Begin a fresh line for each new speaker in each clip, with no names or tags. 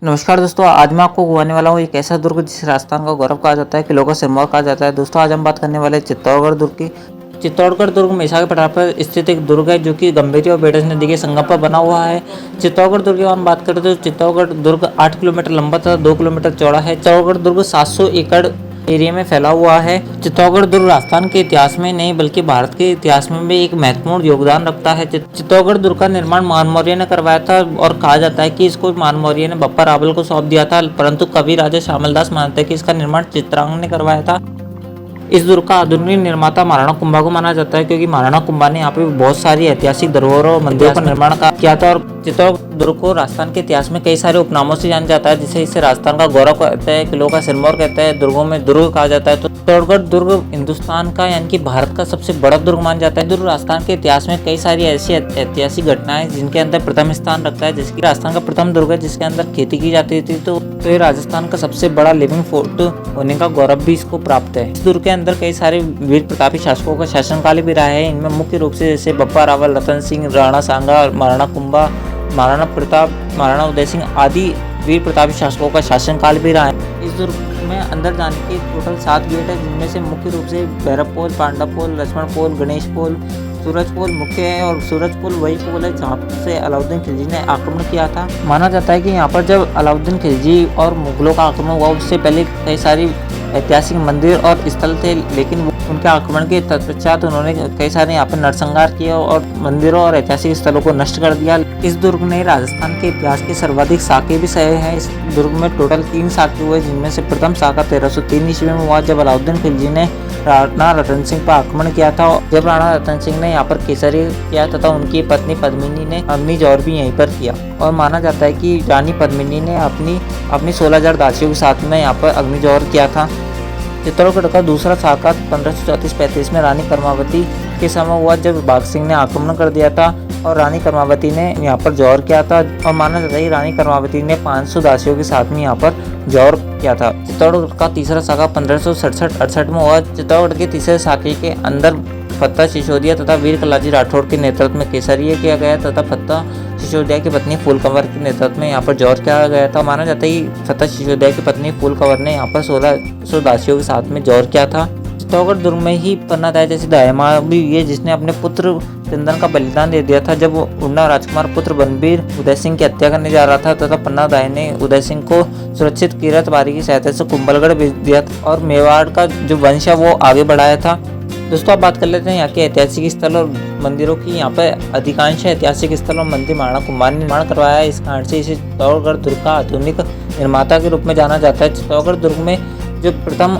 नमस्कार दोस्तों, आज मैं आपको घुमाने वाला हूँ एक ऐसा दुर्ग जिसे राजस्थान का गौरव कहा जाता है, किलों का सिरमौर कहा जाता है। दोस्तों आज हम बात करने वाले हैं चित्तौड़गढ़ दुर्ग की। चित्तौड़गढ़ दुर्ग मेसा के पठार पर स्थित एक दुर्ग है जो कि गंभीरी और बेडस नदी के संगम पर बना हुआ है। चित्तौड़गढ़ दुर्ग की हम बात करें तो चित्तौड़गढ़ दुर्ग 8 किलोमीटर लंबा तथा 2 किलोमीटर चौड़ा है। चित्तौड़गढ़ दुर्ग 700 एकड़ एरिया में फैला हुआ है। चित्तौड़गढ़ दुर्ग राजस्थान के इतिहास में नहीं बल्कि भारत के इतिहास में भी एक महत्वपूर्ण योगदान रखता है। चित्तौड़गढ़ दुर्ग का निर्माण मान मौर्य ने करवाया था और कहा जाता है कि इसको मान मौर्य ने बप्पा रावल को सौंप दिया था, परंतु कवि राजा श्यामल दास मानते हैं कि इसका निर्माण चित्रांगद ने करवाया था। इस दुर्ग का आधुनिक निर्माता महाराणा कुंभा को माना जाता है क्योंकि महाराणा कुंभा ने यहाँ पे बहुत सारी ऐतिहासिक धरोहरों और मंदिरों का निर्माण किया था। और चित्तौड़गढ़ दुर्ग को राजस्थान के इतिहास में कई सारे उपनामों से जाना जाता है, जिसे इसे राजस्थान का गौरव कहते हैं, किलों का सिरमौर कहते हैं, दुर्गों में दुर्ग कहा जाता है। तो चित्तौड़गढ़ दुर्ग हिंदुस्तान का यानी कि भारत का सबसे बड़ा दुर्ग माना जाता है। दुर्ग राजस्थान के इतिहास में कई सारी ऐसी ऐतिहासिक घटनाएं जिनके अंदर प्रथम स्थान रखता है, जिसकी राजस्थान का प्रथम दुर्ग है जिसके अंदर खेती की जाती थी। तो ये राजस्थान का सबसे बड़ा लिविंग फोर्ट होने का गौरव भी इसको प्राप्त है। इस दुर्ग के अंदर कई सारे वीर प्रतापी शासकों का शासनकाल भी रहा है। इनमें मुख्य रूप से जैसे बप्पा रावल, रतन सिंह, राणा सांगा, महाराणा कुंभा, महाराणा प्रताप, महाराणा उदय सिंह आदि वीर प्रतापी शासकों का शासनकाल भी रहा है। इस दुर्ग में अंदर जाने के टोटल 7 गेट है, जिनमें से मुख्य रूप से भैरव पोल, पांडव पोल, लक्ष्मण पोल, गणेश पोल, सूरज पोल मुख्य है। और सूरज पोल वही पोल है जहाँ से अलाउद्दीन खिलजी ने आक्रमण किया था। माना जाता है कि यहाँ पर जब अलाउद्दीन खिलजी और मुगलों का आक्रमण हुआ उससे पहले कई सारी ऐतिहासिक मंदिर और स्थल थे, लेकिन उनके आक्रमण के तत्पश्चात उन्होंने कई सारे यहाँ पर नरसंहार किए और मंदिरों और ऐतिहासिक स्थलों को नष्ट कर दिया। इस दुर्ग ने राजस्थान के इतिहास के सर्वाधिक साके भी सहे हैं। इस दुर्ग में टोटल 3 साके हुए, जिनमें से प्रथम साका 1303 ईस्वी में हुआ जब अलाउद्दीन खिलजी ने राणा रतन सिंह पर आक्रमण किया था। जब राणा रतन सिंह ने यहाँ पर केसरी किया तथा उनकी पत्नी पद्मिनी ने अग्निजौर भी यहीं पर किया। और माना जाता है कि रानी पद्मिनी ने अपनी 16,000 दासियों के साथ में यहाँ पर अग्निजौर किया था। चित्तौड़गढ़ का दूसरा साका 1534-35 में रानी कर्मावती के समय हुआ जब बाघ सिंह ने आक्रमण कर दिया था और रानी कर्मावती ने यहाँ पर जौहर किया था। और माना जाता है कि रानी कर्मावती ने 500 दासियों के साथ में यहाँ पर जौहर किया था। चित्तौड़गढ़ का तीसरा साका 1567-68 में हुआ। चित्तौड़गढ़ के तीसरे साके के अंदर फत्ता सिसोदिया तथा वीर कलाजी राठौड़ के नेतृत्व में केसरिया किया गया तथा फत्ता सिसोदिया की पत्नी फूल कंवर के नेतृत्व में यहाँ पर जौहर किया गया था। माना जाता है कि फत्ता सिसोदिया की पत्नी फूल कंवर ने यहाँ पर 1600 दासियों के साथ में जौहर किया था। चित्तौड़गढ़ दुर्ग में ही पन्ना दाई जैसी दायमा भी हुई है, जिसने अपने पुत्र चंदन का बलिदान दे दिया था जब उड़ना राजकुमार पुत्र बनबीर उदय सिंह की हत्या करने जा रहा था तथा पन्ना दाई ने उदय सिंह को सुरक्षित किरत बारी की सहायता से कुंभलगढ़ भेज दिया था और मेवाड़ का जो वंश है वो आगे बढ़ाया था। दोस्तों आप बात कर लेते हैं यहाँ के ऐतिहासिक स्थल और मंदिरों की। यहाँ पर अधिकांश ऐतिहासिक स्थल और मंदिर महाराणा कुंभा ने निर्माण करवाया है। इस कारण से इसे चित्तौड़गढ़ दुर्ग का आधुनिक निर्माता के रूप में जाना जाता है। चित्तौड़गढ़ दुर्ग में जो प्रथम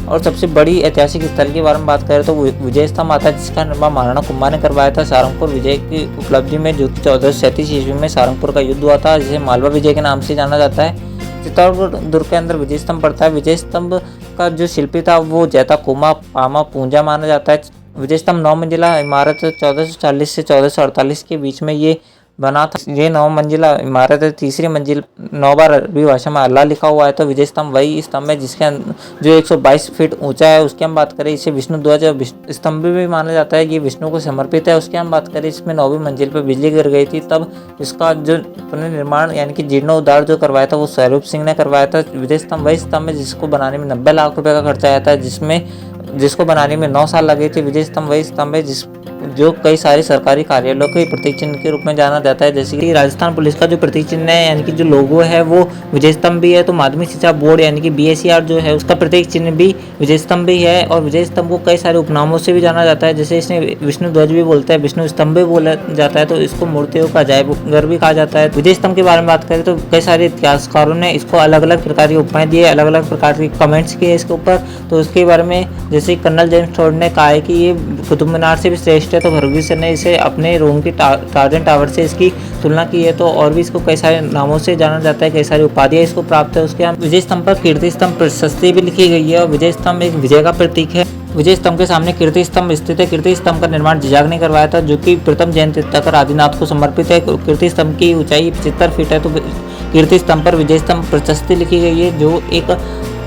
और सबसे बड़ी ऐतिहासिक स्थल के बारे में बात करें तो विजय स्तंभ आता है, जिसका निर्माण महाराणा कुंभा ने करवाया था सारंगपुर विजय की उपलब्धि में, जो कि 1437 ईस्वी में सारंगपुर का युद्ध हुआ था, जिसे मालवा विजय के नाम से जाना जाता है। चित्तौड़गढ़ दुर्ग के अंदर विजय स्तंभ पड़ता है। विजय स्तंभ का जो शिल्पी था वो जैता कोमा पामा पूंजा माना जाता है। विजय स्तंभ 9 मंजिला इमारत 1440 से 1448 के बीच में ये बना था। ये 9 मंजिला इमारत है। तीसरी मंजिल 9 बार अरबी भाषा में अल्लाह लिखा हुआ है। तो विजय स्तंभ वही स्तंभ है जिसके जो 122 फीट ऊंचा है। उसकी हम बात करें, इसे विष्णु ध्वज स्तंभ भी माना जाता है, ये विष्णु को समर्पित है। उसकी हम बात करें, इसमें 9वीं मंजिल पर बिजली गिर गई थी, तब इसका जो पुनर्निर्माण यानी कि जीर्णोद्धार जो करवाया था वो स्वरूप सिंह ने करवाया था। विजय स्तंभ वही स्तंभ है जिसको बनाने में 90 लाख रुपए का खर्चा आया था, जिसको बनाने में 9 साल लगे थे। विजय स्तंभ वही स्तंभ है जो कई सारे सरकारी कार्यालयों के प्रतीक चिन्ह के रूप में जाना जाता है। जैसे कि राजस्थान पुलिस का जो प्रतीक चिन्ह है यानी कि जो लोगो है वो विजय स्तंभ भी है। तो माध्यमिक शिक्षा बोर्ड यानी कि BSER जो है उसका प्रतीक चिन्ह भी विजय स्तंभ भी है। और विजय स्तंभ को कई सारे उपनामों से भी जाना जाता है, जैसे इसने विष्णु ध्वज भी बोलता है, विष्णु स्तंभ भी बोला जाता है, तो इसको मूर्तियों का अजायब घर भी कहा जाता है। विजय स्तंभ के बारे में बात करें तो कई सारे इतिहासकारों ने इसको अलग अलग प्रकार की उपमाएं दी है, अलग अलग प्रकार के कमेंट्स किए इसके ऊपर। तो उसके बारे में जैसे कर्नल जेम्स टॉड ने कहा है कि ये कुतुब मीनार से भी श्रेष्ठ है, तो भरगवी सर ने इसे अपने रोम की टार्जन टावर से इसकी तुलना की है। तो और भी इसको कई सारे नामों से जाना जाता है, कई सारी उपाधियां इसको प्राप्त है। उसके विजय स्तंभ पर कीर्ति स्तंभ प्रशस्ति भी लिखी गई है और विजय स्तंभ एक विजय का प्रतीक है। विजय स्तंभ के सामने कीर्ति स्तंभ स्थित है। कीर्ति स्तंभ का निर्माण जिजाग ने करवाया था, जो कि प्रथम जैन तीर्थंकर आदिनाथ को समर्पित है। कीर्ति स्तंभ की ऊंचाई 75 फीट है। तो कीर्ति स्तंभ पर विजय स्तंभ प्रशस्ति लिखी गई है, जो एक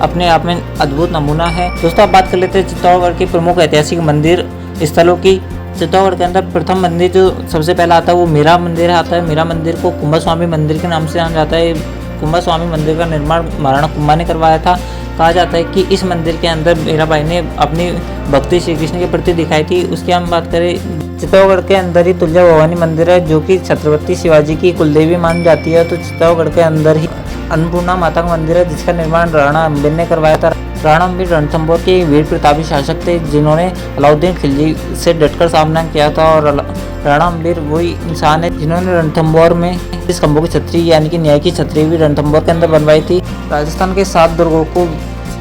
अपने आप में अद्भुत नमूना है। दोस्तों आप बात कर लेते हैं चित्तौड़गढ़ के प्रमुख ऐतिहासिक मंदिर स्थलों की। चित्तौड़गढ़ के अंदर प्रथम मंदिर जो सबसे पहला आता है वो मीरा मंदिर आता है। मीरा मंदिर को कुंभस्वामी मंदिर के नाम से जाना जाता है। कुंभा स्वामी मंदिर का निर्माण महाराणा कुंभा ने करवाया था। कहा जाता है कि इस मंदिर के अंदर मीराबाई ने अपनी भक्ति श्री कृष्ण के प्रति दिखाई थी। उसकी हम बात करें, चित्तौड़गढ़ के अंदर ही तुलजा भवानी मंदिर है जो कि छत्रपति शिवाजी की कुलदेवी मानी जाती है। तो चित्तौड़गढ़ के अंदर ही अन्नपूर्णा माता का मंदिर है जिसका निर्माण राणा अम्बिर ने करवाया था। राणा अम्बिर रणथंभौर के वीर प्रतापी शासक थे जिन्होंने अलाउद्दीन खिलजी से डटकर सामना किया था। और राणा अम्बिर वही इंसान है जिन्होंने रणथंभौर में इस खंभों की छतरी यानी कि न्याय की छतरी भी रणथंभौर के अंदर बनवाई थी। राजस्थान के 7 दुर्गों को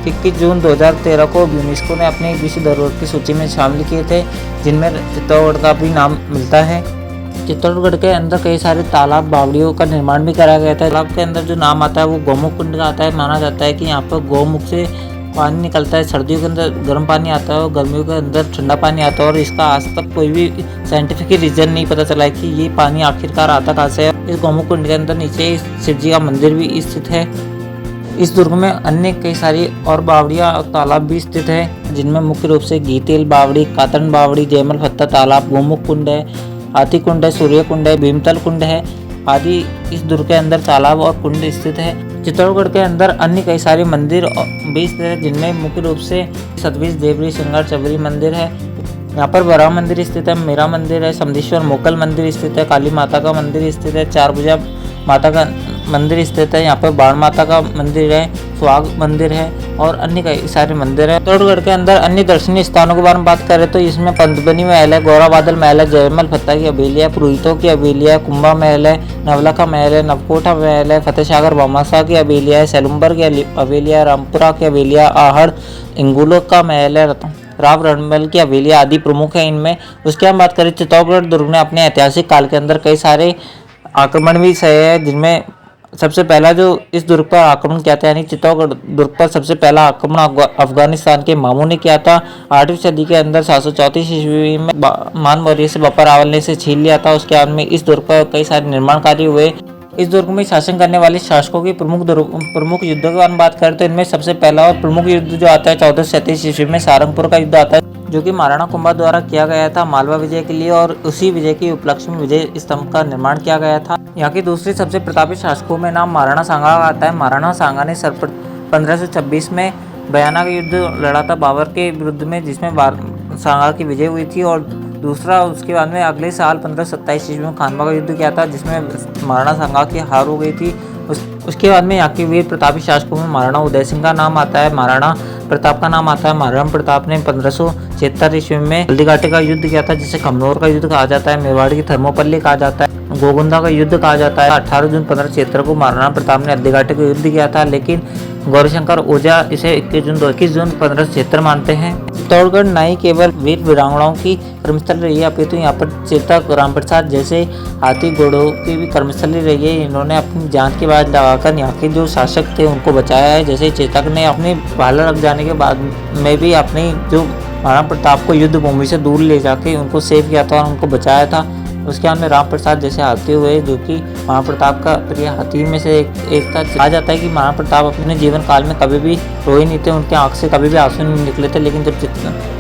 21 जून 2013 को यूनेस्को ने अपनी विश्व धरोहर की सूची में शामिल किए थे, जिनमें चित्तौड़गढ़ का भी नाम मिलता है। चित्तौड़गढ़ के अंदर कई सारे तालाब बावड़ियों का निर्माण भी कराया गया था। तालाब के अंदर जो नाम आता है वो गौमुख कुंड का आता है। माना जाता है कि यहाँ पर गौमुख से पानी निकलता है। सर्दियों के अंदर गर्म पानी आता है और गर्मियों के अंदर ठंडा पानी आता है। और इसका आज तक कोई भी साइंटिफिक रीजन नहीं पता चला है कि ये पानी आखिरकार आता कहाँ से है। इस गौमुख कुंड के अंदर नीचे शिव जी का मंदिर भी स्थित है। इस दुर्ग में अन्य कई सारी और बावड़ियाँ और तालाब भी स्थित है, जिनमें मुख्य रूप से गीतेल बावड़ी, कातन बावड़ी, जयमल फत्ता तालाब, गोमुख कुंड है, हाथी कुंड है, सूर्य कुंड है, भीमतल कुंड है आदि इस दुर्ग के अंदर तालाब और कुंड स्थित है। चित्तौड़गढ़ के अंदर अन्य कई सारे मंदिर भी स्थित है, जिनमें मुख्य रूप से सतवीस देवरी श्रृंगार चबरी मंदिर है। यहाँ पर बराह मंदिर स्थित है, मेरा मंदिर है, समदेश्वर मोकल मंदिर स्थित है, काली माता का मंदिर स्थित है, चार भुजा माता का मंदिर स्थित है। यहाँ पर बाण माता का मंदिर है, स्वाग मंदिर है और अन्य कई सारे मंदिर है। चित्तौड़गढ़ के अंदर अन्य दर्शनीय स्थानों के बारे में बात करें तो इसमें पंतबनी महल है, गौरा बादल महल है, जयमल फत्ता की हवेली है, पुरोहितों की हवेली है, कुंभा महल है, नवलखा महल है, नवकोटा महल है, फतेह सागर बामाशाह की हवेली है, सेलुम्बर की हवेली है, रामपुरा की हवेली है, आहड़ इंगुलो का महल है, राव रणमल की हवेली आदि प्रमुख है इनमें। उसके हम बात करें, चित्तौड़गढ़ दुर्ग ने अपने ऐतिहासिक काल के अंदर कई सारे आक्रमण भी सहे हैं, जिनमें सबसे पहला जो इस दुर्ग पर आक्रमण किया था यानी चित्तौड़गढ़ दुर्ग पर सबसे पहला आक्रमण अफगानिस्तान के मामू ने किया था। 8वीं सदी के अंदर 734 ईस्वी में मान मौर्य से बपर रावल ने इसे छीन लिया था। उसके बाद में इस दुर्ग पर कई सारे निर्माण कार्य हुए। इस दुर्ग में शासन करने वाले शासकों की प्रमुख युद्धों के बारे में बात करें तो इनमें सबसे पहला और प्रमुख युद्ध जो आता है 1437 ईस्वी में सारंगपुर का युद्ध आता है, जो कि महाराणा कुंभा द्वारा किया गया था मालवा विजय के लिए। और उसी विजय के उपलक्ष्य में विजय स्तंभ का निर्माण किया गया था। यहाँ की दूसरी सबसे प्रतापी शासकों में नाम महाराणा सांगा का आता है। महाराणा सांगा ने 1526 में बयाना का युद्ध लड़ा था बाबर के विरुद्ध में, जिसमें सांगा की विजय हुई थी। और दूसरा उसके बाद में अगले साल 1527 ईस्वी में खानवा का युद्ध किया था, जिसमें महाराणा सांगा की हार हो गई थी। उसके बाद में यहाँ के वीर प्रतापी शासकों में महाराणा उदय सिंह का नाम आता है, महाराणा प्रताप का नाम आता है। महाराणा प्रताप ने 1576 ईस्वी में हल्दीघाटी का युद्ध किया था, जिसे खमनोर का युद्ध कहा जाता है, मेवाड़ की थर्मोपल्ली कहा जाता है, गोगुंदा का युद्ध कहा जाता है। 18 जून 1576 को महाराणा प्रताप ने हल्दीघाटी का युद्ध किया था, लेकिन गौरीशंकर ओझा इसे 21 जून 1576 मानते हैं। चित्तौड़गढ़ नाई केवल वीर वीरांगनाओं की कर्मस्थल रही है, अपितु यहाँ पर चेतक रामप्रसाद जैसे हाथी घोड़ों की भी कर्मस्थली रही है। इन्होंने अपनी जान की बात लगाकर यहाँ के जो शासक थे उनको बचाया है। जैसे चेतक ने अपनी भाला रख जाने के बाद में भी अपनी जो महाराणा प्रताप को युद्ध भूमि से दूर ले जाके उनको सेव किया था और उनको बचाया था। उसके बाद में राम प्रसाद जैसे हाथी हुए, जो कि महाराणा प्रताप का प्रिय हाथी में से एक था। कहा जाता है कि महाराणा प्रताप अपने जीवन काल में कभी भी रोए नहीं थे, उनके आंख से कभी भी आंसू नहीं निकले थे, लेकिन जब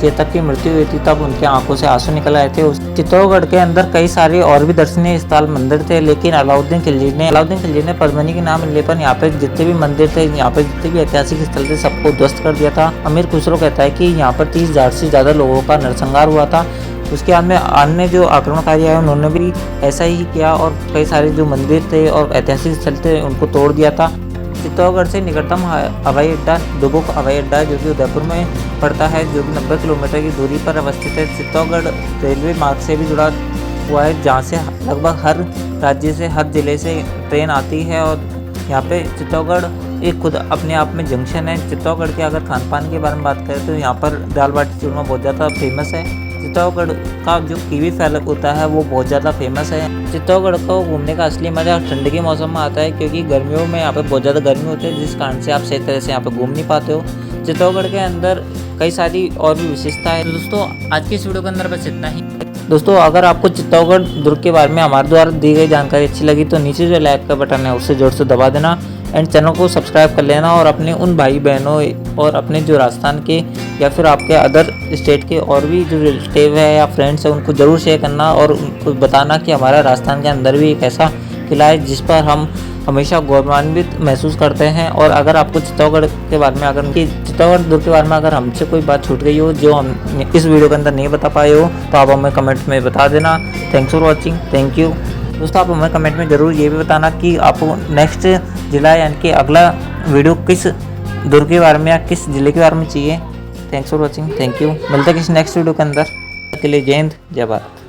चेतक की मृत्यु हुई थी तब उनके आंखों से आंसू निकल आए थे। चित्तौड़गढ़ के अंदर कई सारे और भी दर्शनीय स्थल मंदिर थे, लेकिन अलाउद्दीन खिलजी ने पद्मिनी के नाम मिलने पर यहाँ पे जितने भी मंदिर थे, यहाँ पे जितने भी ऐतिहासिक स्थल थे, सबको ध्वस्त कर दिया था। अमीर खुसरो कहता है कि यहाँ पर 30,000 से ज्यादा लोगों का नरसंहार हुआ था। उसके बाद में अन्य जो आक्रमणकारी आए उन्होंने भी ऐसा ही किया और कई सारे जो मंदिर थे और ऐतिहासिक स्थल थे उनको तोड़ दिया था। चित्तौड़गढ़ से निकटतम हवाई अड्डा डुबुक हवाई अड्डा है, जो कि उदयपुर में पड़ता है, जो कि 90 किलोमीटर की दूरी पर अवस्थित है। चित्तौड़गढ़ रेलवे मार्ग से भी जुड़ा हुआ है, जहाँ से लगभग हर राज्य से, हर जिले से ट्रेन आती है। और यहाँ पे चित्तौड़गढ़ एक खुद अपने आप में जंक्शन है। चित्तौड़गढ़ के अगर खान पान के बारे में बात करें तो यहाँ पर दाल बाटी चूरमा बहुत ज़्यादा फेमस है। चित्तौड़गढ़ का जो कीवी फल होता है वो बहुत ज़्यादा फेमस है। चित्तौड़गढ़ को घूमने का असली मज़ा ठंड के मौसम में आता है, क्योंकि गर्मियों में यहाँ पे बहुत ज़्यादा गर्मी होती है, जिस कारण से आप सही तरह से यहाँ पे घूम नहीं पाते हो। चित्तौड़गढ़ के अंदर कई सारी और भी विशेषता है। तो दोस्तों आज की इस वीडियो के अंदर बस इतना ही। दोस्तों अगर आपको चित्तौड़गढ़ दुर्ग के बारे में हमारे द्वारा दी गई जानकारी अच्छी लगी तो नीचे जो लाइक का बटन है उसे जोर से दबा देना एंड चैनल को सब्सक्राइब कर लेना। और अपने उन भाई बहनों और अपने जो राजस्थान के या फिर आपके अदर स्टेट के और भी जो रिलेटिव है या फ्रेंड्स है उनको ज़रूर शेयर करना और उनको बताना कि हमारा राजस्थान के अंदर भी एक ऐसा किला है जिस पर हम हमेशा गौरवान्वित महसूस करते हैं। और अगर आपको चित्तौड़गढ़ के बारे में चित्तौड़गढ़ दुर्ग के बारे में अगर हमसे कोई बात छूट गई हो जो हम इस वीडियो के अंदर नहीं बता पाए हो तो आप हमें कमेंट्स में बता देना। Thanks for watching, thank you. दोस्तों आप हमें कमेंट में ज़रूर ये भी बताना कि आपको नेक्स्ट जिला यानी कि अगला वीडियो किस दुर्ग के बारे में या किस जिले के बारे में चाहिए। Thanks for watching, thank you. मिलते हैं किसी नेक्स्ट वीडियो के अंदर। के लिए जय हिंद, जय भारत।